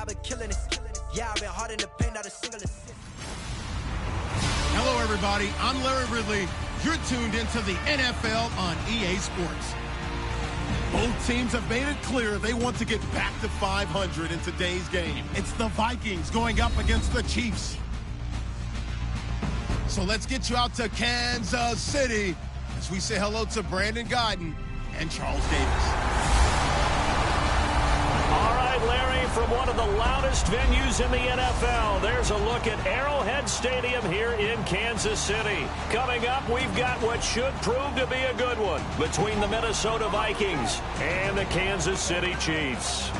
I've been killing it. Yeah, I've been hard in the paint, not a single assist. Hello, everybody. I'm Larry Ridley. You're tuned into the NFL on EA Sports. Both teams have made it clear they want to get back to 500 in today's game. It's the Vikings going up against the Chiefs. So let's get you out to Kansas City as we say hello to Brandon Guyton and Charles Davis. All right, Larry, from one of the loudest venues in the NFL, there's a look at Arrowhead Stadium here in Kansas City. Coming up, we've got what should prove to be a good one between the Minnesota Vikings and the Kansas City Chiefs.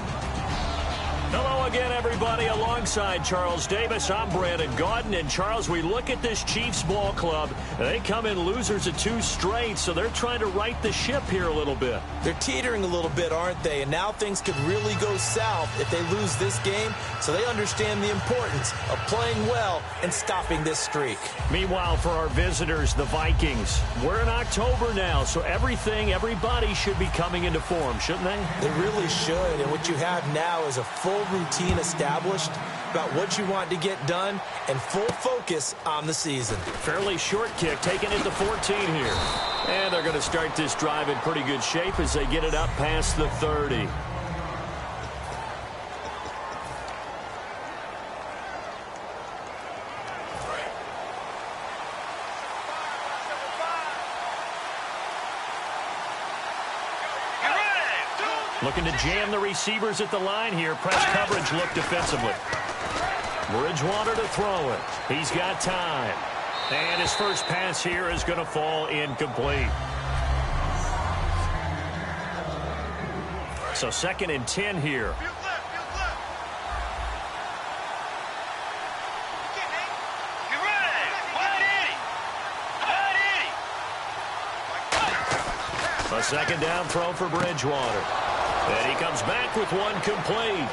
Hello again, everybody. Alongside Charles Davis, I'm Brandon Guyton. And, Charles, we look at this Chiefs ball club. They come in losers of 2 straight, so they're trying to right the ship here a little bit. They're teetering a little bit, aren't they? And now things could really go south if they lose this game, so they understand the importance of playing well and stopping this streak. Meanwhile, for our visitors, the Vikings, we're in October now, so everybody should be coming into form, shouldn't they? They really should, and what you have now is a full routine established about what you want to get done and full focus on the season. Fairly short kick, taking it to 14 here. And they're going to start this drive in pretty good shape as they get it up past the 30. Looking to jam the receivers at the line here. Press coverage look defensively. Bridgewater to throw it. He's got time. And his first pass here is going to fall incomplete. So 2nd and 10 here. A 2nd down throw for Bridgewater. And he comes back with one complete.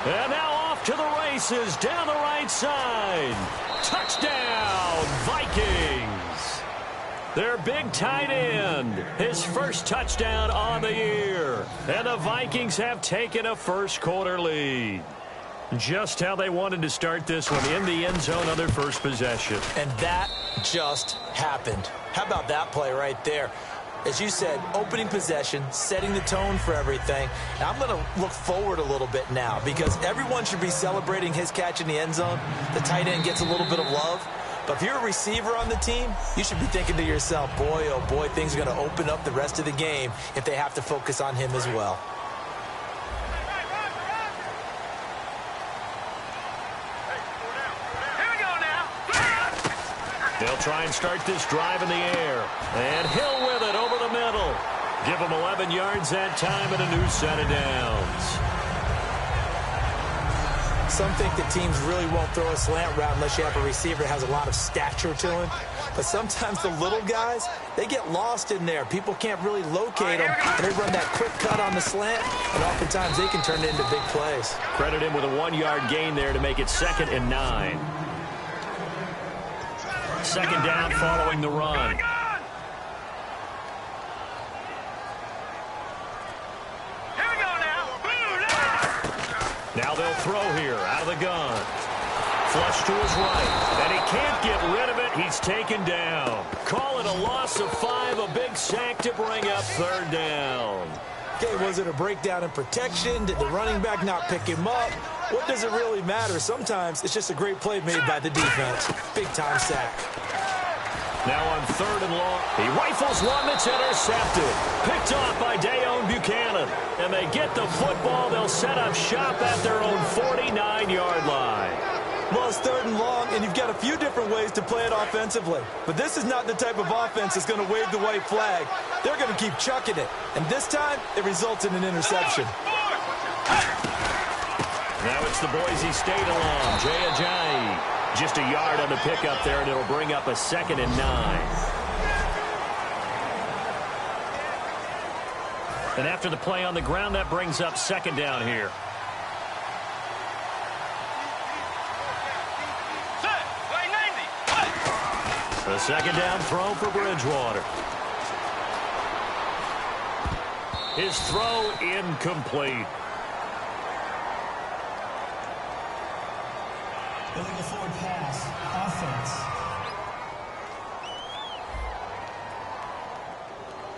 And now off to the races down the right side. Touchdown, Vikings. Their big tight end, his first touchdown on the year. And the Vikings have taken a first-quarter lead. Just how they wanted to start this one, in the end zone on their first possession. And that just happened. How about that play right there? As you said, opening possession, setting the tone for everything. Now, I'm going to look forward a little bit now because everyone should be celebrating his catch in the end zone. The tight end gets a little bit of love. But if you're a receiver on the team, you should be thinking to yourself, boy, oh boy, things are going to open up the rest of the game if they have to focus on him as well. They'll try and start this drive in the air. And Hill with it over the middle. Give him 11 yards that time and a new set of downs. Some think that teams really won't throw a slant route unless you have a receiver that has a lot of stature to him. But sometimes the little guys, they get lost in there. People can't really locate them. And they run that quick cut on the slant, and oftentimes they can turn it into big plays. Credit him with a 1-yard gain there to make it 2nd and 9. 2nd down following the run. Now they'll throw here out of the gun. Flush to his right. And he can't get rid of it. He's taken down. Call it a loss of 5. A big sack to bring up 3rd down. Okay, was it a breakdown in protection? Did the running back not pick him up? What does it really matter? Sometimes it's just a great play made by the defense. Big-time sack. Now on 3rd and long, he rifles one that's intercepted. Picked off by Dayon Buchanan. And they get the football. They'll set up shop at their own 49-yard line. Well, it's 3rd and long, and you've got a few different ways to play it offensively. But this is not the type of offense that's going to wave the white flag. They're going to keep chucking it. And this time, it results in an interception. Now it's the Boise State alum, Jay Ajayi. Just a yard on the pickup there, and it'll bring up a 2nd and 9. And after the play on the ground, that brings up 2nd down here. The 2nd down throw for Bridgewater. His throw incomplete.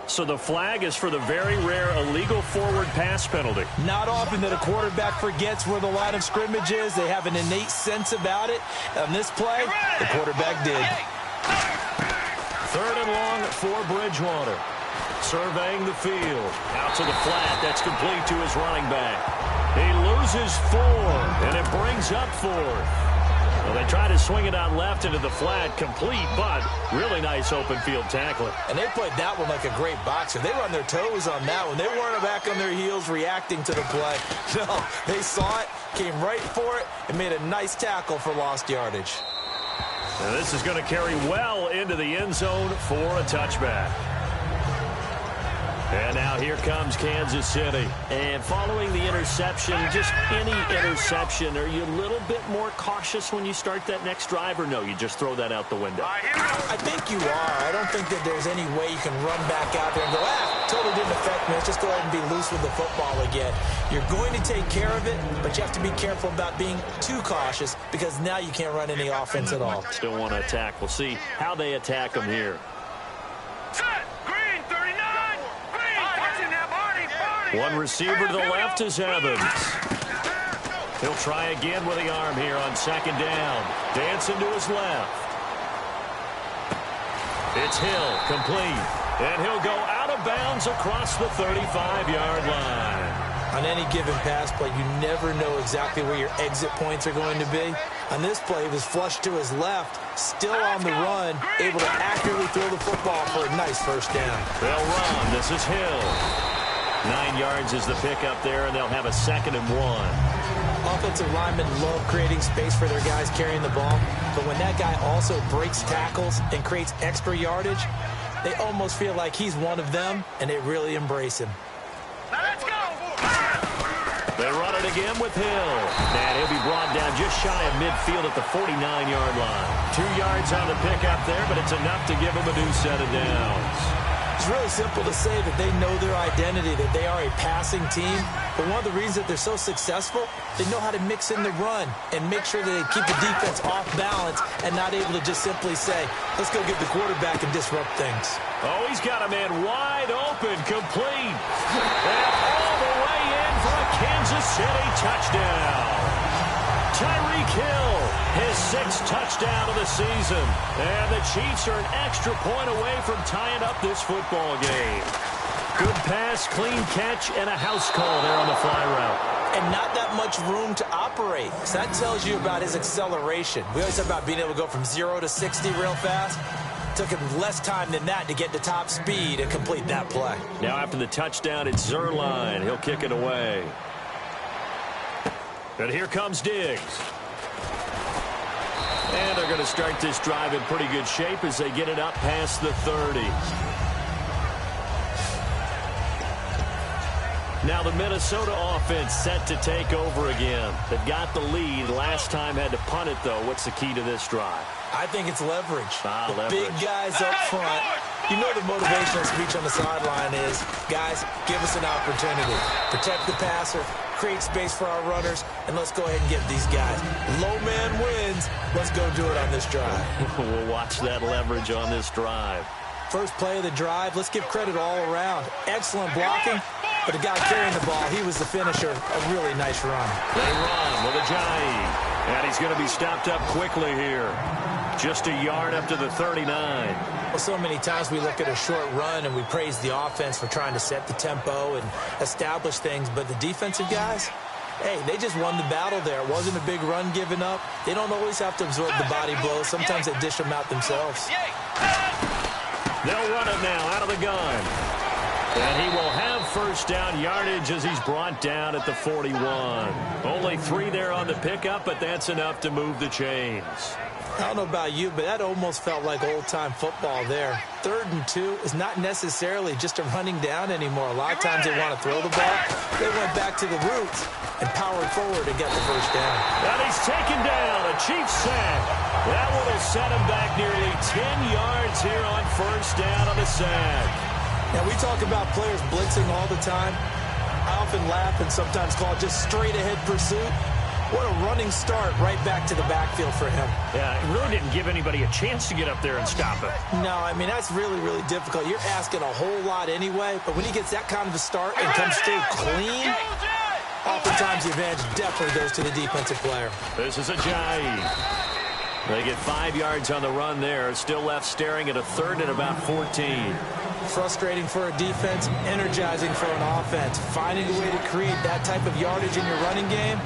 So the flag is for the very rare illegal forward pass penalty. Not often that a quarterback forgets where the line of scrimmage is. They have an innate sense about it. On this play, the quarterback did. 3rd and long for Bridgewater. Surveying the field. Out to the flat. That's complete to his running back. He loses 4, and it brings up 4th. Well, they try to swing it out left into the flat, complete, but really nice open field tackling. And they played that one like a great boxer. They were on their toes on that one. They weren't back on their heels reacting to the play. No, they saw it, came right for it, and made a nice tackle for lost yardage. And this is going to carry well into the end zone for a touchback. And now here comes Kansas City. And following the interception, just any interception, are you a little bit more cautious when you start that next drive, or no, you just throw that out the window? I think you are. I don't think that there's any way you can run back out there and go, totally didn't affect me. Let's just go ahead and be loose with the football again. You're going to take care of it, but you have to be careful about being too cautious because now you can't run any offense at all. Still want to attack. We'll see how they attack them here. One receiver to the left is Evans. He'll try again with the arm here on 2nd down. Dancing to his left. It's Hill, complete. And he'll go out of bounds across the 35-yard line. On any given pass play, you never know exactly where your exit points are going to be. On this play, he was flushed to his left, still on the run, able to accurately throw the football for a nice 1st down. They'll run. This is Hill. 9 yards is the pickup there, and they'll have a 2nd and 1. Offensive linemen love creating space for their guys carrying the ball, but when that guy also breaks tackles and creates extra yardage, they almost feel like he's one of them, and they really embrace him. Now let's go! They run it again with Hill. And he'll be brought down just shy of midfield at the 49-yard line. 2 yards on the pickup there, but it's enough to give him a new set of downs. It's really simple to say that they know their identity, that they are a passing team. But one of the reasons that they're so successful, they know how to mix in the run and make sure that they keep the defense off balance and not able to just simply say, let's go get the quarterback and disrupt things. Oh, he's got a man wide open, complete. And all the way in for a Kansas City touchdown. Tyreek Hill, his 6th touchdown of the season. And the Chiefs are an extra point away from tying up this football game. Good pass, clean catch, and a house call there on the fly route. And not that much room to operate. So that tells you about his acceleration. We always talk about being able to go from 0 to 60 real fast. Took him less time than that to get to top speed and complete that play. Now after the touchdown, it's Zerline. He'll kick it away. And here comes Diggs. And they're going to start this drive in pretty good shape as they get it up past the 30. Now the Minnesota offense set to take over again. They've got the lead. Last time had to punt it, though. What's the key to this drive? I think it's leverage. Leverage. Big guys up front. You know the motivational speech on the sideline is, guys, give us an opportunity. Protect the passer, create space for our runners, and let's go ahead and get these guys. Low man wins. Let's go do it on this drive. We'll watch that leverage on this drive. First play of the drive, let's give credit all around. Excellent blocking. But the guy carrying the ball, he was the finisher. A really nice run. They run with Ajayi. And he's going to be stopped up quickly here. Just a yard up to the 39. Well, so many times we look at a short run and we praise the offense for trying to set the tempo and establish things. But the defensive guys, hey, they just won the battle there. It wasn't a big run given up. They don't always have to absorb the body blows. Sometimes they dish them out themselves. They'll run it now out of the gun. And he will have 1st down yardage as he's brought down at the 41. Only 3 there on the pickup, but that's enough to move the chains. I don't know about you, but that almost felt like old-time football there. 3rd and 2 is not necessarily just a running down anymore. A lot of times they want to throw the ball. They went back to the roots and powered forward and got the 1st down. And he's taken down. A Chiefs sack. That one will set him back nearly 10 yards here on 1st down on the sack. Now, we talk about players blitzing all the time. I often laugh and sometimes call it just straight-ahead pursuit. What a running start right back to the backfield for him. Yeah, it really didn't give anybody a chance to get up there and stop him. No, I mean, that's really, really difficult. You're asking a whole lot anyway, but when he gets that kind of a start and comes through clean, oftentimes the advantage definitely goes to the defensive player. This is Ajayi. They get 5 yards on the run there. Still left staring at a third and about 14. Frustrating for a defense, energizing for an offense. Finding a way to create that type of yardage in your running game,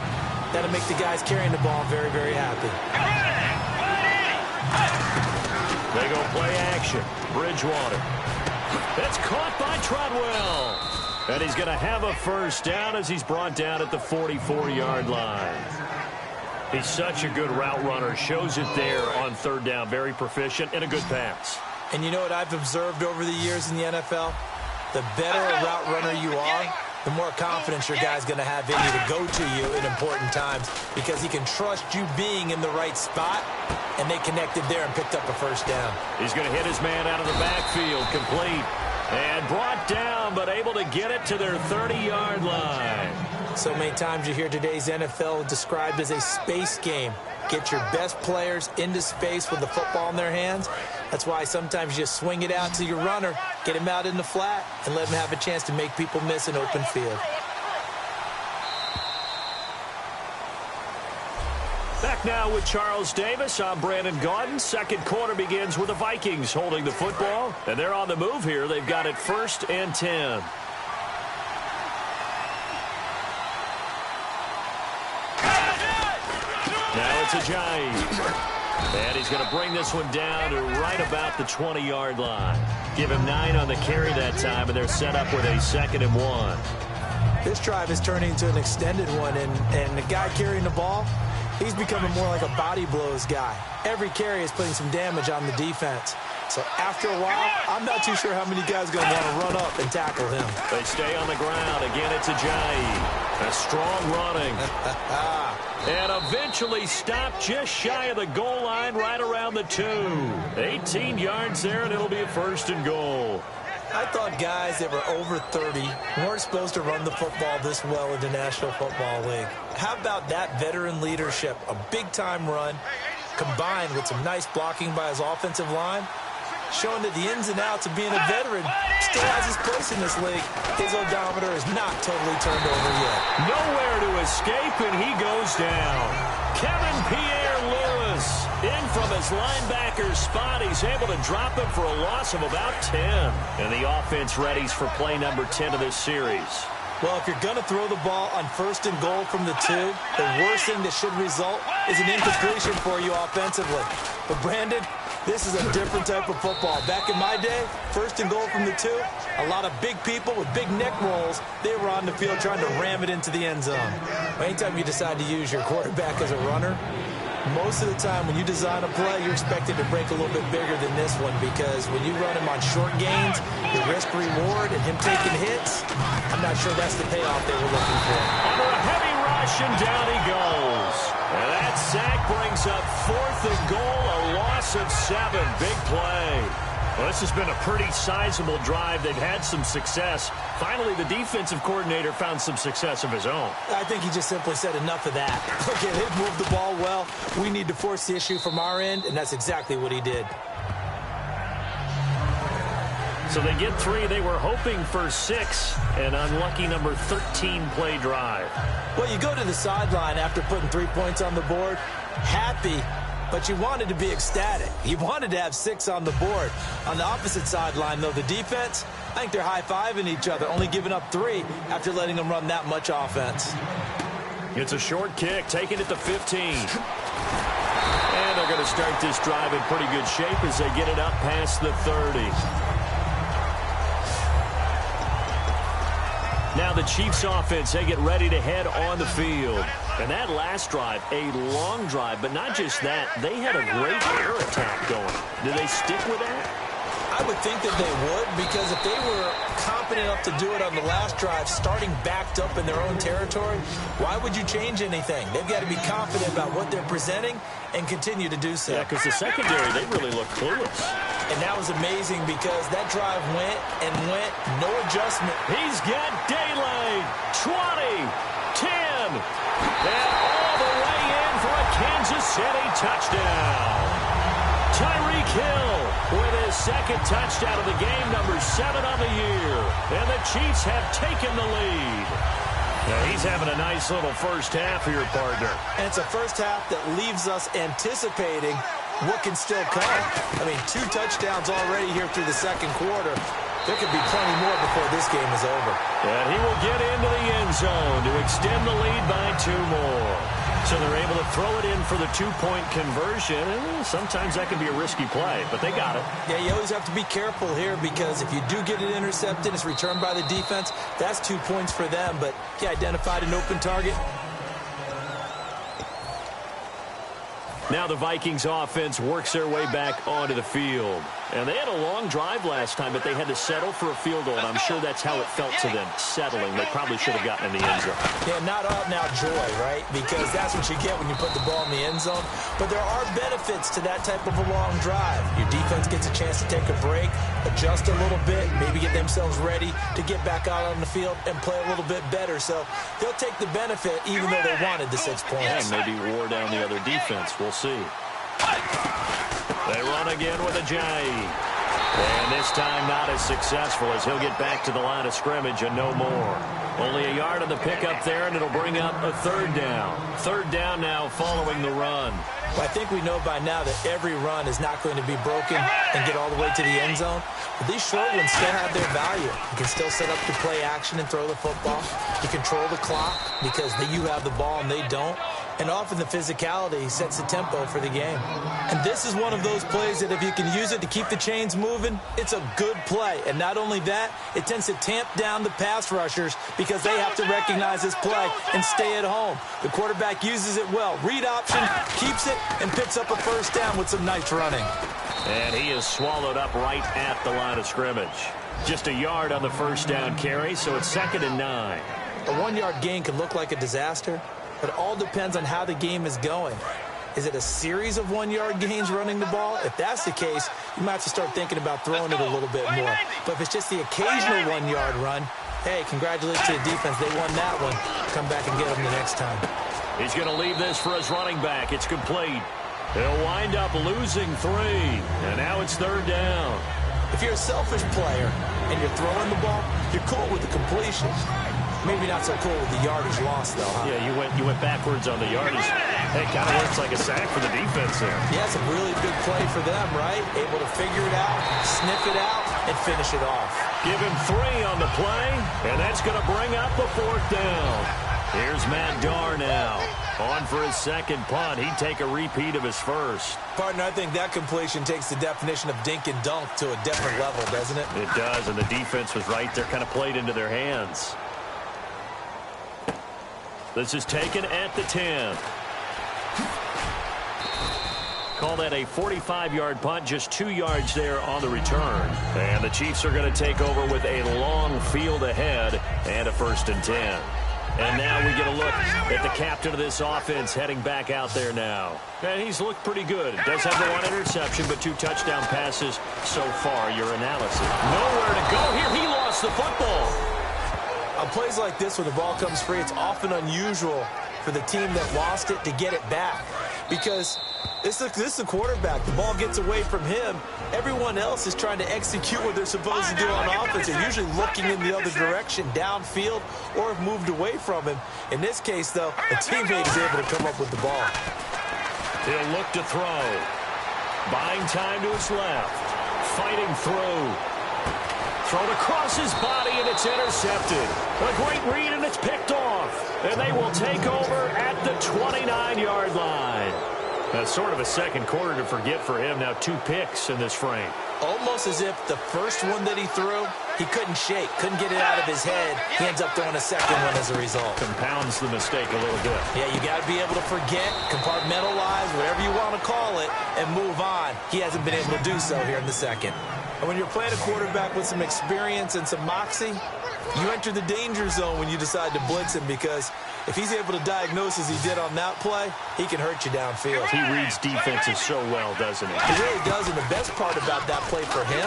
that'll make the guys carrying the ball very, very happy. They go play action. Bridgewater. That's caught by Treadwell. And he's going to have a first down as he's brought down at the 44-yard line. He's such a good route runner. Shows it there on third down. Very proficient and a good pass. And you know what I've observed over the years in the NFL? The better a route runner you are, the more confidence your guy's going to have in you to go to you in important times because he can trust you being in the right spot, and they connected there and picked up a first down. He's going to hit his man out of the backfield, complete, and brought down, but able to get it to their 30-yard line. So many times you hear today's NFL described as a space game. Get your best players into space with the football in their hands. That's why sometimes you just swing it out to your runner, get him out in the flat, and let him have a chance to make people miss an open field. Back now with Charles Davis. I'm Brandon Gaudin. Second quarter begins with the Vikings holding the football, and they're on the move here. They've got it 1st and 10. Now it's Ajayi. And he's going to bring this one down to right about the 20-yard line. Give him 9 on the carry that time, and they're set up with a 2nd and 1. This drive is turning into an extended one, and the guy carrying the ball, he's becoming more like a body blows guy. Every carry is putting some damage on the defense. So after a while, I'm not too sure how many guys are going to want to run up and tackle him. They stay on the ground. Again, it's Ajayi. A strong running. And eventually stopped just shy of the goal line right around the 2. 18 yards there, and it'll be a 1st and goal. I thought guys that were over 30 weren't supposed to run the football this well in the National Football League. How about that veteran leadership? A big-time run combined with some nice blocking by his offensive line, showing that the ins and outs of being a veteran still has his place in this league. His odometer is not totally turned over yet. Nowhere to escape, and he goes down. Kevin Pierre-Louis in from his linebacker spot. He's able to drop him for a loss of about 10. And the offense readies for play number 10 of this series. Well, if you're going to throw the ball on 1st and goal from the 2, the worst thing that should result is an incompletion for you offensively. But, Brandon, this is a different type of football. Back in my day, 1st and goal from the 2, a lot of big people with big neck rolls, they were on the field trying to ram it into the end zone. Anytime you decide to use your quarterback as a runner, most of the time when you design a play, you're expected to break a little bit bigger than this one because when you run him on short gains, the risk-reward and him taking hits, I'm not sure that's the payoff they were looking for. Under a heavy rush, and down he goes. And that sack brings up 4th and goal, a loss of 7. Big play. Well, this has been a pretty sizable drive. They've had some success. Finally, the defensive coordinator found some success of his own. I think he just simply said enough of that. Okay, they've moved the ball well. We need to force the issue from our end, and that's exactly what he did. So they get 3. They were hoping for 6. An unlucky number 13 play drive. Well, you go to the sideline after putting 3 points on the board, happy, but you wanted to be ecstatic. You wanted to have 6 on the board. On the opposite sideline, though, the defense, I think they're high-fiving each other, only giving up 3 after letting them run that much offense. It's a short kick, taking it to 15. And they're going to start this drive in pretty good shape as they get it up past the 30. Now the Chiefs offense, they get ready to head on the field. And that last drive, a long drive, but not just that, they had a great air attack going. Do they stick with that? I would think that they would, because if they were confident enough to do it on the last drive, starting backed up in their own territory, why would you change anything? They've got to be confident about what they're presenting and continue to do so. Yeah, because the secondary, they really look clueless. And that was amazing because that drive went and went, no adjustment. He's got daylight. 20, 10, and all the Kansas City touchdown. Tyreek Hill with his second touchdown of the game, number 7 on the year. And the Chiefs have taken the lead. Yeah, he's having a nice little first half here, partner. And it's a first half that leaves us anticipating what can still come. I mean, 2 touchdowns already here through the second quarter. There could be plenty more before this game is over. And he will get into the end zone to extend the lead by 2 more. So they're able to throw it in for the 2-point conversion. Sometimes that can be a risky play, but they got it. Yeah, you always have to be careful here because if you do get it intercepted, it's returned by the defense. That's 2 points for them, but he identified an open target. Now the Vikings offense works their way back onto the field. And they had a long drive last time, but they had to settle for a field goal. And I'm sure that's how it felt to them, settling. They probably should have gotten in the end zone. Yeah, not out-and-out joy, right? Because that's what you get when you put the ball in the end zone. But there are benefits to that type of a long drive. Your defense gets a chance to take a break, adjust a little bit, maybe get themselves ready to get back out on the field and play a little bit better. So they'll take the benefit even though they wanted the 6 points. And maybe wore down the other defense. We'll see. They run again with a J. And this time not as successful as he'll get back to the line of scrimmage and no more. Only a yard on the pickup there, and it'll bring up a 3rd down. 3rd down now following the run. Well, I think we know by now that every run is not going to be broken and get all the way to the end zone. But these short ones still have their value. You can still set up to play action and throw the football. You control the clock because you have the ball and they don't. And often the physicality sets the tempo for the game. And this is one of those plays that if you can use it to keep the chains moving, it's a good play. And not only that, it tends to tamp down the pass rushers because they have to recognize this play and stay at home. The quarterback uses it well. Read option, keeps it, and picks up a 1st down with some nice running. And he is swallowed up right at the line of scrimmage. Just a yard on the 1st down carry, so it's 2nd and 9. A 1-yard gain can look like a disaster, but it all depends on how the game is going. Is it a series of 1-yard gains running the ball? If that's the case, you might have to start thinking about throwing it a little bit more. But if it's just the occasional 1-yard run, hey, congratulations to the defense. They won that one. Come back and get them the next time. He's going to leave this for his running back. It's complete. He'll wind up losing 3. And now it's 3rd down. If you're a selfish player and you're throwing the ball, you're cool with the completion. Maybe not so cool with the yardage loss, though, huh? Yeah, you went backwards on the yardage. Hey, kind of works like a sack for the defense there. Yeah, it's a really big play for them, right? Able to figure it out, sniff it out, and finish it off. Give him 3 on the play, and that's going to bring up a 4th down. Here's Matt Darr now. On for his 2nd punt. He'd take a repeat of his 1st. Partner, I think that completion takes the definition of dink and dunk to a different level, doesn't it? It does, and the defense was right there, kind of played into their hands. This is taken at the 10. Call that a 45-yard punt, just 2 yards there on the return. And the Chiefs are going to take over with a long field ahead and a 1st and 10. And now we get a look at the captain of this offense heading back out there now. And he's looked pretty good. Does have the 1 interception, but 2 touchdown passes so far. Your analysis. Nowhere to go here. He lost the football. On plays like this, when the ball comes free, it's often unusual for the team that lost it to get it back. Because this is the quarterback. The ball gets away from him. Everyone else is trying to execute what they're supposed to do on offense. They're usually looking in the other direction, downfield, or have moved away from him. In this case, though, a teammate is able to come up with the ball. He'll look to throw. Buying time to his left. Fighting through. Thrown across his body, and it's intercepted. A great read, and it's picked off. And they will take over at the 29-yard line. That's sort of a second quarter to forget for him. Now 2 picks in this frame. Almost as if the first one that he threw, he couldn't shake, couldn't get it out of his head. He ends up throwing a second one as a result. Compounds the mistake a little bit. Yeah, you got to be able to forget, compartmentalize, whatever you want to call it, and move on. He hasn't been able to do so here in the second. And when you're playing a quarterback with some experience and some moxie, you enter the danger zone when you decide to blitz him, because if he's able to diagnose as he did on that play, he can hurt you downfield. He reads defenses so well, doesn't he? He really does, and the best part about that play for him,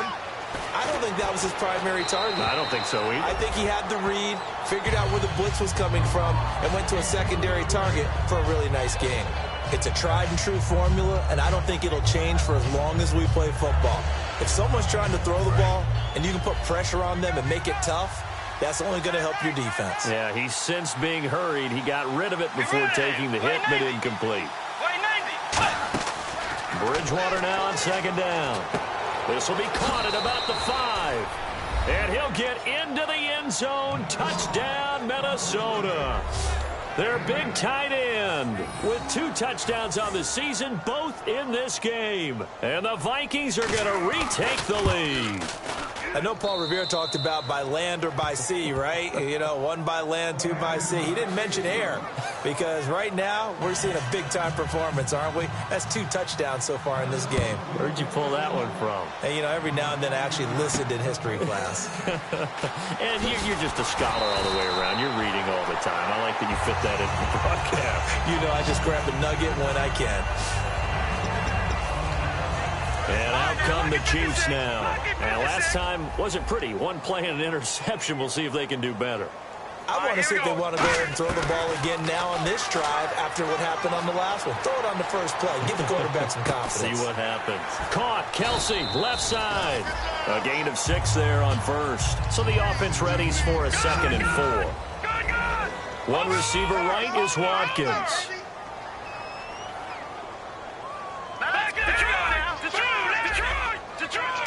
I don't think that was his primary target. I don't think so either. I think he had the read, figured out where the blitz was coming from, and went to a secondary target for a really nice game. It's a tried-and-true formula, and I don't think it'll change for as long as we play football. If someone's trying to throw the ball and you can put pressure on them and make it tough, that's only going to help your defense. Yeah, he's since being hurried. He got rid of it before taking the hit, but incomplete. Bridgewater now on second down. This will be caught at about the 5. And he'll get into the end zone. Touchdown, Minnesota. Their big tight end with 2 touchdowns on the season, both in this game. And the Vikings are going to retake the lead. I know Paul Revere talked about by land or by sea, right? You know, 1 by land, 2 by sea. He didn't mention air because right now we're seeing a big-time performance, aren't we? That's 2 touchdowns so far in this game. Where'd you pull that one from? And, you know, every now and then I actually listened in history class. And you're just a scholar all the way around. You're reading all the time. I like that you fit that in the broadcast. You know, I just grab a nugget when I can. And out come the Chiefs now. And last time wasn't pretty. 1 play and an interception. We'll see if they can do better. I want to see if they want to go ahead and throw the ball again now on this drive after what happened on the last one. Throw it on the first play. Give the quarterback some confidence. See what happens. Caught. Kelsey, left side. A gain of 6 there on first. So the offense readies for a 2nd and 4. 1 receiver right is Watkins.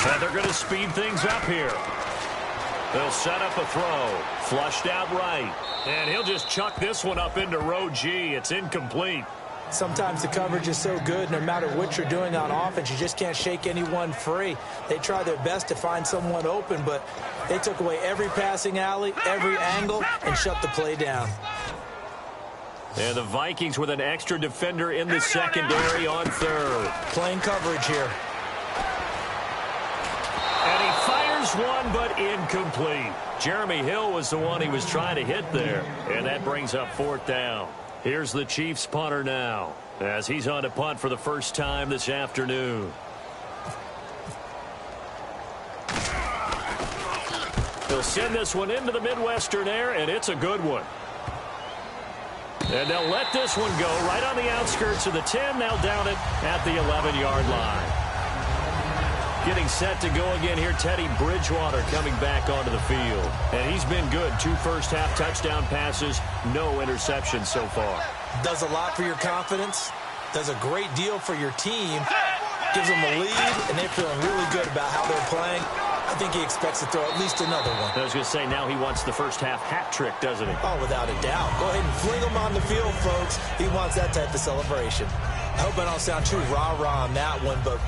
And they're going to speed things up here. They'll set up a throw. Flushed out right. And he'll just chuck this one up into row G. It's incomplete. Sometimes the coverage is so good, no matter what you're doing on offense, you just can't shake anyone free. They try their best to find someone open, but they took away every passing alley, every angle, and shut the play down. And the Vikings with an extra defender in the secondary on 3rd. Playing coverage here. And he fires one, but incomplete. Jeremy Hill was the one he was trying to hit there. And that brings up 4th down. Here's the Chiefs punter now, as he's on to punt for the first time this afternoon. He'll send this one into the Midwestern air, and it's a good one. And they'll let this one go right on the outskirts of the 10. They'll down it at the 11-yard line. Getting set to go again here, Teddy Bridgewater coming back onto the field. And he's been good. 2 first-half touchdown passes, no interceptions so far. Does a lot for your confidence. Does a great deal for your team. Gives them a lead, and they're feeling really good about how they're playing. I think he expects to throw at least another one. I was going to say, now he wants the first-half hat trick, doesn't he? Oh, without a doubt. Go ahead and fling him on the field, folks. He wants that type of celebration. I hope I don't sound too rah-rah on that one, but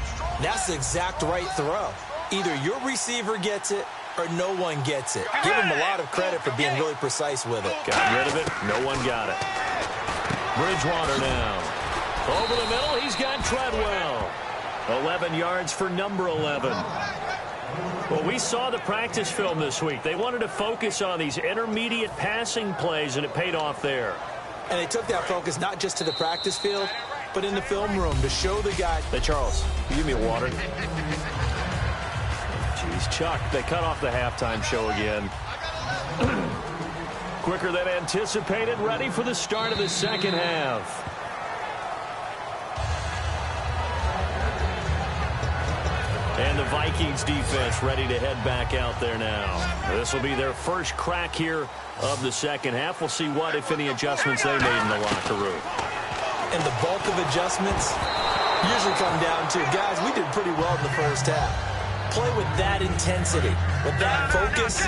that's the exact right throw. Either your receiver gets it or no one gets it. Give him a lot of credit for being really precise with it. Got rid of it. No one got it. Bridgewater now. Over the middle, he's got Treadwell. 11 yards for number 11. Well, we saw the practice film this week. They wanted to focus on these intermediate passing plays, and it paid off there. And they took that focus not just to the practice field, but in the film room to show the guy. Hey, Charles, you give me a water. Jeez, Chuck, they cut off the halftime show again. Quicker than anticipated, ready for the start of the second half. And the Vikings defense ready to head back out there now. This will be their first crack here of the second half. We'll see what, if any, adjustments they made in the locker room. And the bulk of adjustments usually come down to, guys, we did pretty well in the first half. Play with that intensity, with that focus,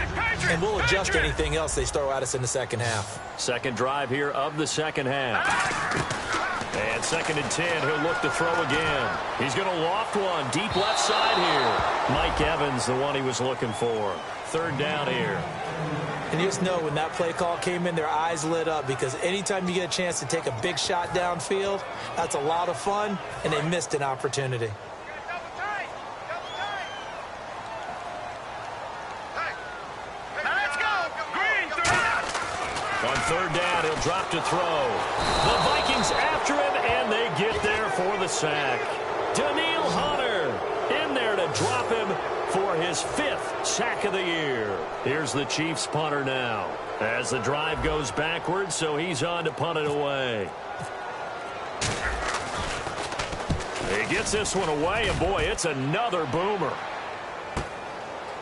and we'll adjust anything else they throw at us in the second half. Second drive here of the second half. And 2nd and 10, he'll look to throw again. He's going to loft one deep left side here. Mike Evans, the one he was looking for. 3rd down here. And you just know when that play call came in, their eyes lit up, because anytime you get a chance to take a big shot downfield, that's a lot of fun, and they missed an opportunity. On 3rd down, he'll drop to throw. The Vikings after him, and they get there for the sack. Daniil Hunter in there to drop him for his 5th sack of the year. Here's the Chiefs punter now as the drive goes backwards, so he's on to punt it away. Gets this one away, and boy, it's another boomer.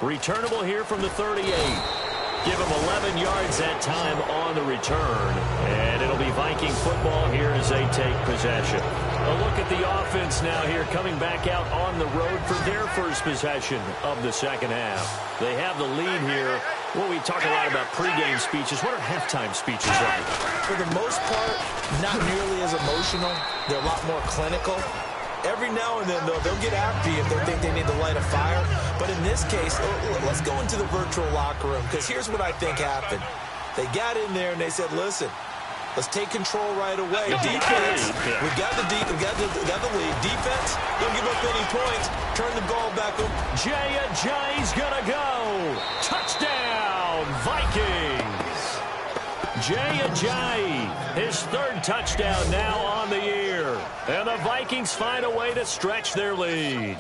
Returnable here from the 38. Give him 11 yards that time on the return. And it'll be Viking football here as they take possession. A look at the offense now here, coming back out on the road for their first possession of the second half. They have the lead here. Well, we talk a lot about pregame speeches. What are halftime speeches like? For the most part, not nearly as emotional. They're a lot more clinical. Every now and then, though, they'll get after you if they think they need to light a fire. But in this case, let's go into the virtual locker room, because here's what I think happened. They got in there and they said, listen, let's take control right away. Defense, we got the lead. Defense, don't give up any points. Turn the ball back up. Jay Ajayi's going to go. Touchdown, Vikings. Jay Ajayi, his third touchdown now on the year. And the Vikings find a way to stretch their lead.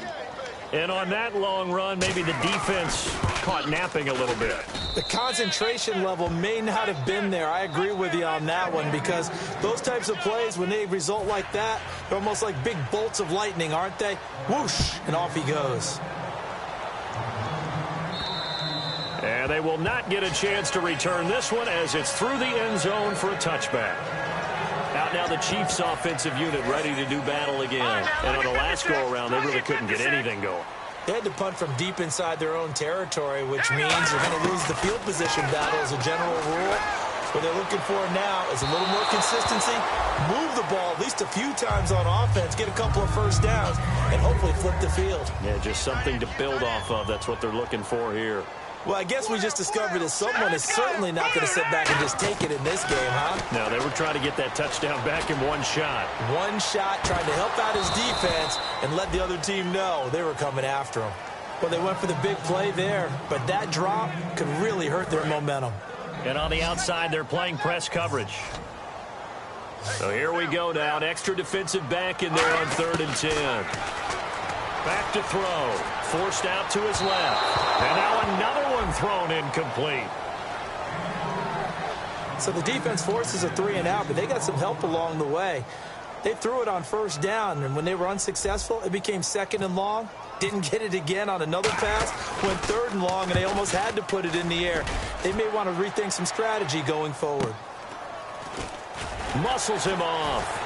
And on that long run, maybe the defense caught napping a little bit. The concentration level may not have been there. I agree with you on that one, because those types of plays, when they result like that, they're almost like big bolts of lightning, aren't they? Whoosh, and off he goes. And they will not get a chance to return this one as it's through the end zone for a touchback. Out now the Chiefs offensive unit ready to do battle again. And on the last go-around, they really couldn't get anything going. They had to punt from deep inside their own territory, which means they're going to lose the field position battle as a general rule. What they're looking for now is a little more consistency, move the ball at least a few times on offense, get a couple of first downs, and hopefully flip the field. Yeah, just something to build off of. That's what they're looking for here. Well, I guess we just discovered that someone is certainly not going to sit back and just take it in this game, huh? No, they were trying to get that touchdown back in one shot. One shot, trying to help out his defense and let the other team know they were coming after him. Well, they went for the big play there, but that drop could really hurt their momentum. And on the outside, they're playing press coverage. So here we go now. An extra defensive back in there on 3rd and 10. Back to throw. Forced out to his left. And now another one thrown incomplete. So the defense forces a 3-and-out, but they got some help along the way. They threw it on 1st down, and when they were unsuccessful, it became 2nd and long. Didn't get it again on another pass. Went 3rd and long, and they almost had to put it in the air. They may want to rethink some strategy going forward. Muscles him off.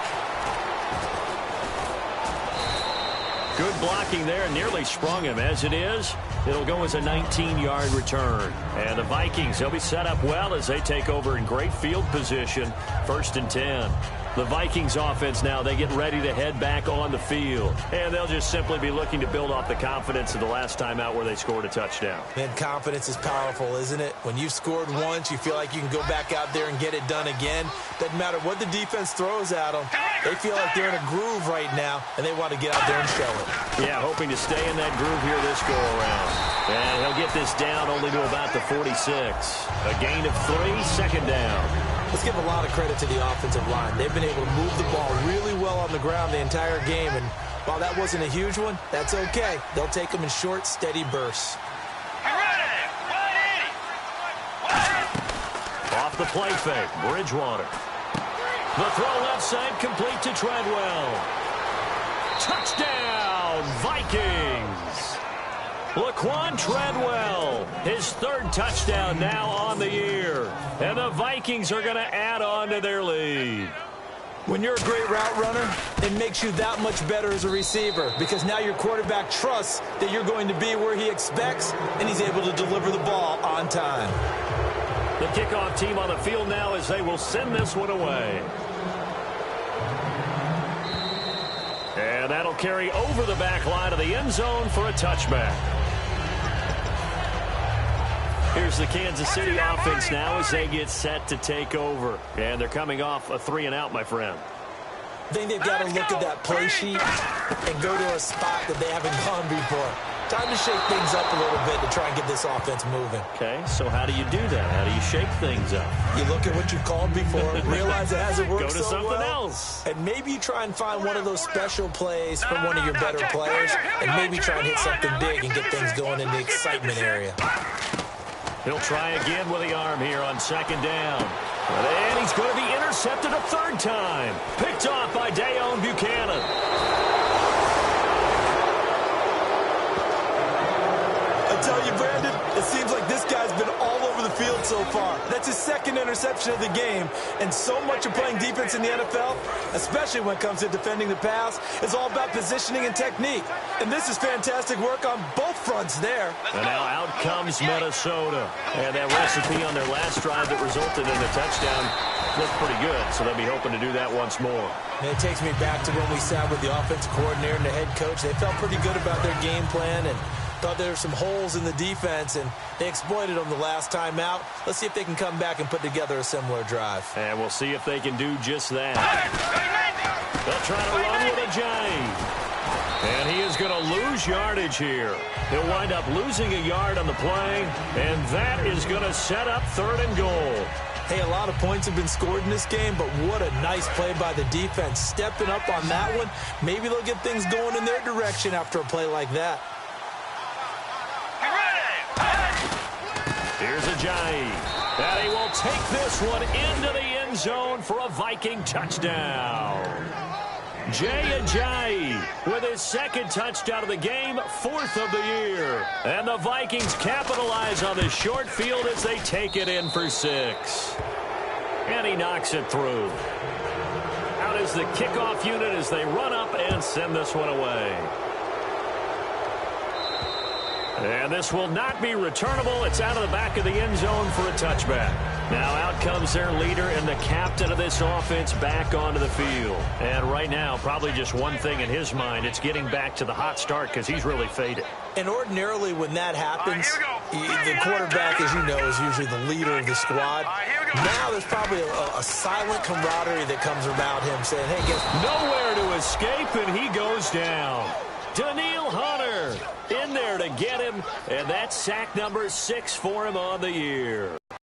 Good blocking there, nearly sprung him. As it is, it'll go as a 19-yard return. And the Vikings, they'll be set up well as they take over in great field position. 1st and 10. The Vikings offense now, they get ready to head back on the field. And they'll just simply be looking to build off the confidence of the last time out where they scored a touchdown. Man, confidence is powerful, isn't it? When you've scored once, you feel like you can go back out there and get it done again. Doesn't matter what the defense throws at them. They feel like they're in a groove right now, and they want to get out there and show it. Yeah, hoping to stay in that groove here this go-around. And he'll get this down only to about the 46. A gain of 3, 2nd down. Let's give a lot of credit to the offensive line. They've been able to move the ball really well on the ground the entire game, and while that wasn't a huge one, that's okay. They'll take them in short, steady bursts. Off the play fake, Bridgewater. The throw left side complete to Treadwell. Touchdown, Vikings! Laquan Treadwell, his 3rd touchdown now on the year. And the Vikings are going to add on to their lead. When you're a great route runner, it makes you that much better as a receiver, because now your quarterback trusts that you're going to be where he expects, and he's able to deliver the ball on time. The kickoff team on the field now as they will send this one away. And that'll carry over the back line of the end zone for a touchback. Here's the Kansas City offense now as they get set to take over. And they're coming off a 3-and-out, my friend. I think they've got to look at that play sheet and go to a spot that they haven't gone before. Time to shake things up a little bit to try and get this offense moving. Okay, so how do you do that? How do you shake things up? You look at what you called before, realize it hasn't worked Go to so something well, else. and maybe you try and find one of those special plays from one of your better players, and maybe try and hit something big and get things going in the excitement area. He'll try again with the arm here on 2nd down. And he's going to be intercepted a 3rd time. Picked off by Dayon Buchanan. tell you, Brandon, it seems like this guy's been all over the field so far. That's his second interception of the game, and so much of playing defense in the NFL, especially when it comes to defending the pass, is all about positioning and technique. And this is fantastic work on both fronts there. And now out comes Minnesota. And that recipe on their last drive that resulted in a touchdown looked pretty good, so they'll be hoping to do that once more. And it takes me back to when we sat with the offensive coordinator and the head coach. They felt pretty good about their game plan and thought there were some holes in the defense, and they exploited them the last time out. Let's see if they can come back and put together a similar drive. And we'll see if they can do just that. They'll try to run with a J. And he is going to lose yardage here. He'll wind up losing a yard on the play, and that is going to set up 3rd and goal. Hey, a lot of points have been scored in this game, but what a nice play by the defense. Stepping up on that one, maybe they'll get things going in their direction after a play like that. Here's Ajayi. And he will take this one into the end zone for a Viking touchdown. Jay Ajayi with his 2nd touchdown of the game, 4th of the year. And the Vikings capitalize on this short field as they take it in for 6. And he knocks it through. Out is the kickoff unit as they run up and send this one away. And this will not be returnable. It's out of the back of the end zone for a touchback. Now out comes their leader and the captain of this offense back onto the field. And right now, probably just one thing in his mind. It's getting back to the hot start because he's really faded. And ordinarily when that happens, the quarterback, as you know, is usually the leader of the squad. Now there's probably a silent camaraderie that comes around him saying, hey, get nowhere to escape, and he goes down. Daniil Hunter in there to get him, and that's sack number 6 for him on the year.